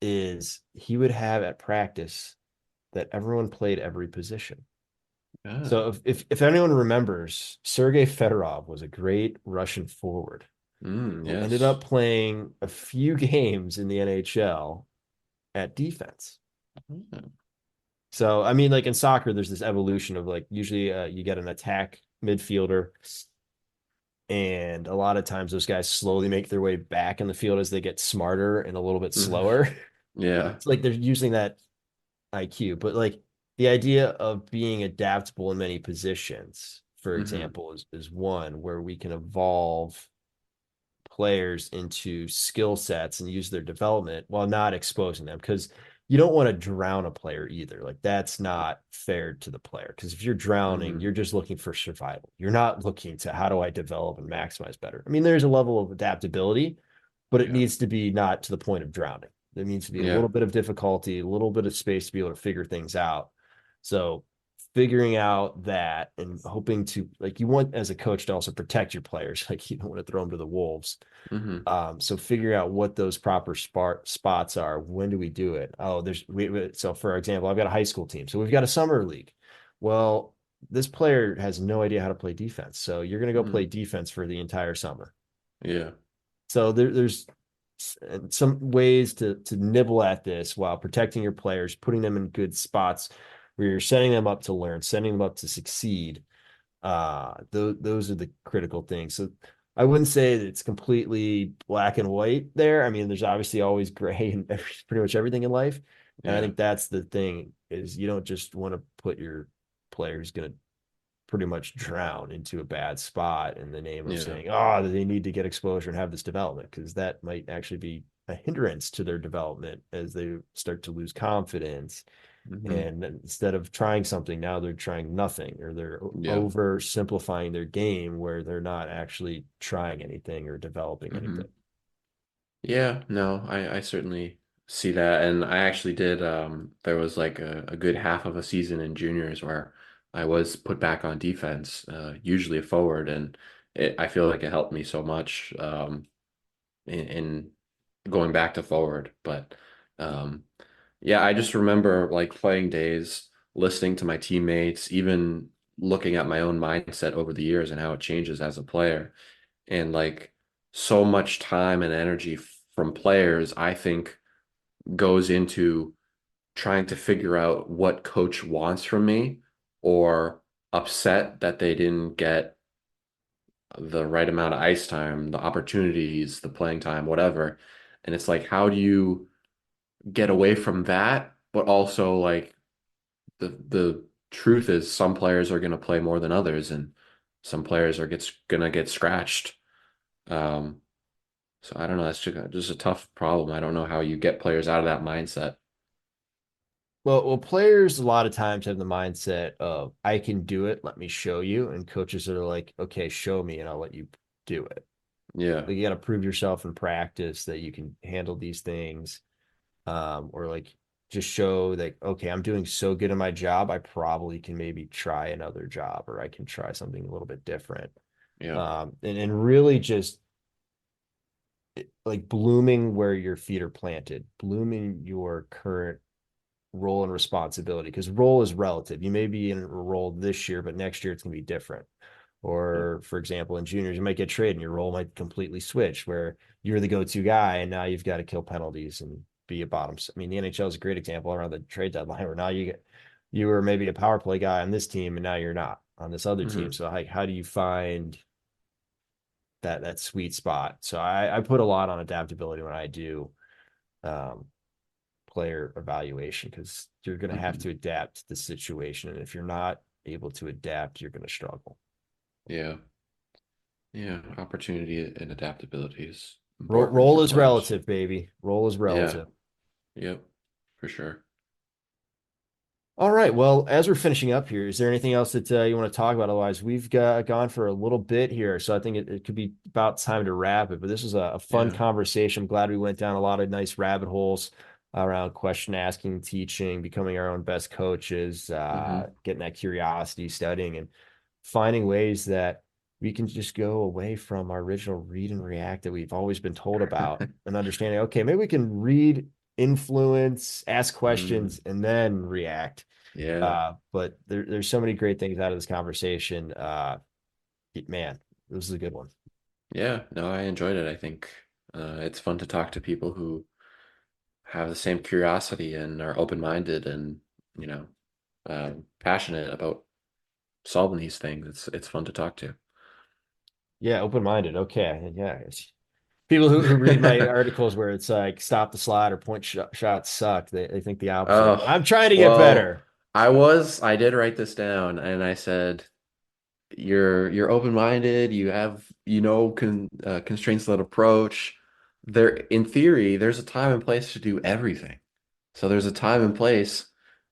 is he would have at practice that everyone played every position. Ah. So if anyone remembers, Sergei Fedorov was a great Russian forward who ended Yes. up playing a few games in the NHL at defense. Mm. So I mean, like in soccer, there's this evolution of like usually you get an attack midfielder, and a lot of times those guys slowly make their way back in the field as they get smarter and a little bit Mhm. slower. Yeah. It's like they're using that IQ, but like the idea of being adaptable in many positions, for Hmm. example, is one where we can evolve players into skill sets and use their development while not exposing them, because you don't want to drown a player either. Like that's not fair to the player, because if you're drowning, Hmm. you're just looking for survival. You're not looking to how do I develop and maximize better. I mean, there's a level of adaptability, but it Yeah. needs to be not to the point of drowning. There needs to be a Yeah. little bit of difficulty, a little bit of space to be able to figure things out. So figuring out that and hoping to, like, you want as a coach to also protect your players. Like you don't want to throw them to the wolves. Hmm. So figuring out what those proper spots are. When do we do it? Oh, so for example, I've got a high school team. So we've got a summer league. Well, this player has no idea how to play defense. So you're going to go play Hmm. defense for the entire summer. Yeah. So there's some ways to nibble at this while protecting your players, putting them in good spots where you're setting them up to learn, setting them up to succeed. Those are the critical things. So I wouldn't say that it's completely black and white there. I mean, there's obviously always gray in pretty much everything in life. And I Yeah. think that's the thing, is you don't just want to put your player who's going to pretty much drown into a bad spot in the name of Yeah. saying, oh, they need to get exposure and have this development, because that might actually be a hindrance to their development as they start to lose confidence. Hmm. And instead of trying something, now they're trying nothing, or they're Yeah. oversimplifying their game where they're not actually trying anything or developing anything. Hmm. Yeah, no, I certainly see that. And I actually did, there was like a good half of a season in juniors where I was put back on defense, usually a forward, and I feel like it helped me so much in going back to forward. But um, yeah, I just remember like playing days, listening to my teammates, even looking at my own mindset over the years and how it changes as a player. And like so much time and energy from players, I think, goes into trying to figure out what coach wants from me, or upset that they didn't get the right amount of ice time, the opportunities, the playing time, whatever. And it's like, how do you get away from that? But also like the truth is some players are going to play more than others, and some players are gonna get scratched. Um, so I don't know. That's just a tough problem. I don't know how you get players out of that mindset. Well, players a lot of times have the mindset of, I can do it, let me show you. And coaches are like, okay, show me and I'll let you do it. Yeah. Like you got to prove yourself in practice that you can handle these things. Or like just show that, okay, I'm doing so good in my job, I probably can maybe try another job, or I can try something a little bit different. Yeah. And really just like blooming where your feet are planted, blooming your current role and responsibility, because role is relative. You may be in a role this year, but next year it's going to be different. Yeah. Or, for example, in juniors, you might get traded and your role might completely switch, where you're the go-to guy and now you've got to kill penalties and be a bottom. I mean, the NHL is a great example around the trade deadline, where now you were maybe a power play guy on this team and now you're not on this other team. Hmm. So how do you find that sweet spot? So I put a lot on adaptability when I do um, player evaluation, because you're going to have Hmm. to adapt to the situation. And if you're not able to adapt, you're going to struggle. Yeah. Yeah. Opportunity and adaptability is Role, important role for is players. relative, baby. Role is Yeah. relative. Yep. For sure. All right. Well, as we're finishing up here, is there anything else that you want to talk about? Otherwise, we've gone for a little bit here, so I think it could be about time to wrap it. But this was a fun Yeah. conversation. I'm glad we went down a lot of nice rabbit holes around question asking, teaching, becoming our own best coaches, Hmm. getting that curiosity, studying, and finding ways that we can just go away from our original read and react that we've always been told about, and understanding, okay, maybe we can read, influence, ask Mm. questions, and then react. Yeah. But there's so many great things out of this conversation. Man, this is a good one. Yeah. No, I enjoyed it. I think it's fun to talk to people who have the same curiosity and are open-minded and, you know, passionate about solving these things. It's fun to talk to. Yeah, open-minded. Okay. Yeah. People who read my articles where it's like stop the slide or shots suck, they think the opposite. Oh, I'm trying to get well, better. I did write this down and I said, you're open-minded, you have, constraints-led approach. There, in theory, there's a time and place to do everything. So there's a time and place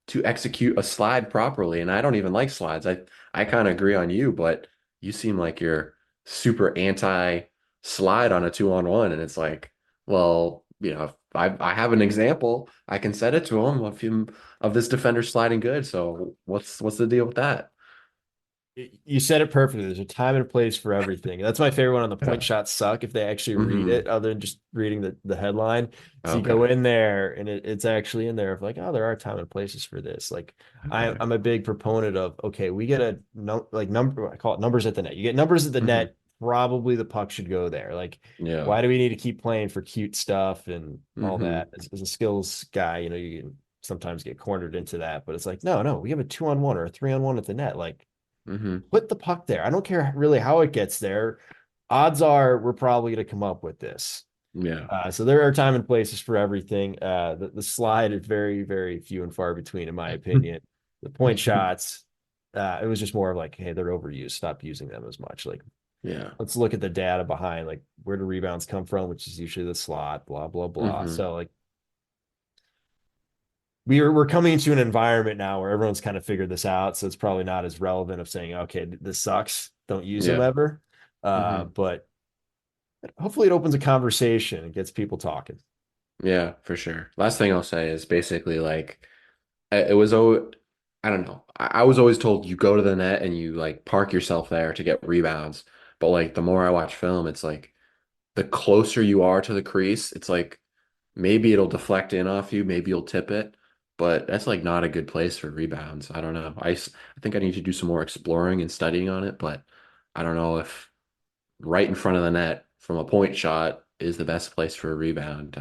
to execute a slide properly. And I don't even like slides. I kind of agree on you, but you seem like you're super anti-slide on a 2-on-1. And it's like, well, if I have an example, I can set it to him of this defender sliding good. So what's the deal with that? You said it perfectly. There's a time and a place for everything. That's my favorite one on the point Yeah. shots suck if they actually read Hmm. it other than just reading the headline. So you go Okay. in there and it's actually in there of like, oh, there are time and places for this. Like Okay. I'm a big proponent of, okay, we get a no, like number, I call it numbers at the net. You get numbers at the Hmm. net, probably the puck should go there. Like, Yeah. why do we need to keep playing for cute stuff and all that? Hmm. As a skills guy, you can sometimes get cornered into that, but it's like, no, we have a 2-on-1 or a 3-on-1 at the net. Like, Hmm. put the puck there. I don't care really how it gets there. Odds are we're probably going to come up with this. Yeah. So there are time and places for everything. The slide is very, very few and far between, in my opinion. The point shots, it was just more of like, hey, they're overused. Stop using them as much. Like, Yeah. let's look at the data behind, like, where do rebounds come from, which is usually the slot, blah, blah, blah. Hmm. So, like, we're coming into an environment now where everyone's kind of figured this out, so it's probably not as relevant of saying, okay, this sucks, don't use them Yeah. ever. Hmm. But hopefully it opens a conversation and gets people talking. Yeah, for sure. Last thing I'll say is basically like it was oh I don't know. I was always told you go to the net and you like park yourself there to get rebounds. But like the more I watch film, it's like the closer you are to the crease, it's like maybe it'll deflect in off you, maybe you'll tip it, but that's like not a good place for rebounds. I don't know. I think I need to do some more exploring and studying on it, but I don't know if right in front of the net from a point shot is the best place for a rebound.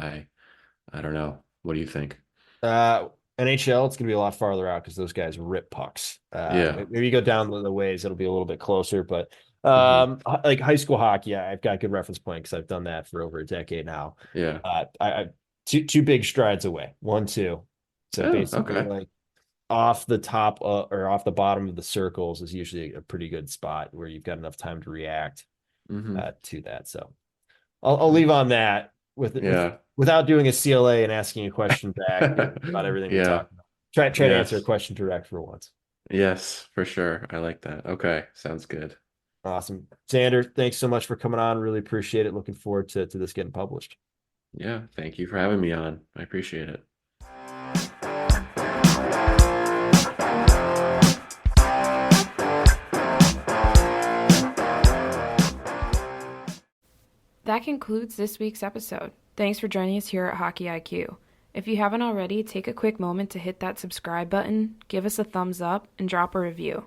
I don't know. What do you think? Uh, NHL, it's going to be a lot farther out because those guys rip pucks. Yeah. Maybe you go down the ways, it'll be a little bit closer. But Hmm. like high school hockey, I've got a good reference point because I've done that for over a decade now. Yeah. I two big strides away, 1-2. So Oh, basically, okay. like off the top or off the bottom of the circles is usually a pretty good spot where you've got enough time to react Hmm. to that. So I'll leave on that Yeah. without doing a CLA and asking a question back about everything we Yeah. talked about. Try to answer a Yes. question direct for once. Yes, for sure. I like that. Okay. Sounds good. Awesome. Xander, thanks so much for coming on. Really appreciate it. Looking forward to this getting published. Yeah. Thank you for having me on. I appreciate it. That concludes this week's episode. Thanks for joining us here at Hockey IQ. If you haven't already, take a quick moment to hit that subscribe button, give us a thumbs up, and drop a review.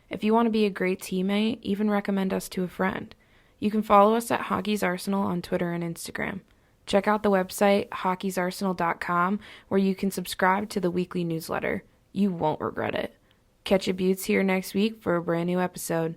If you want to be a great teammate, even recommend us to a friend. You can follow us at Hockey's Arsenal on Twitter and Instagram. Check out the website hockeysarsenal.com where you can subscribe to the weekly newsletter. You won't regret it. Catch your buttes here next week for a brand new episode.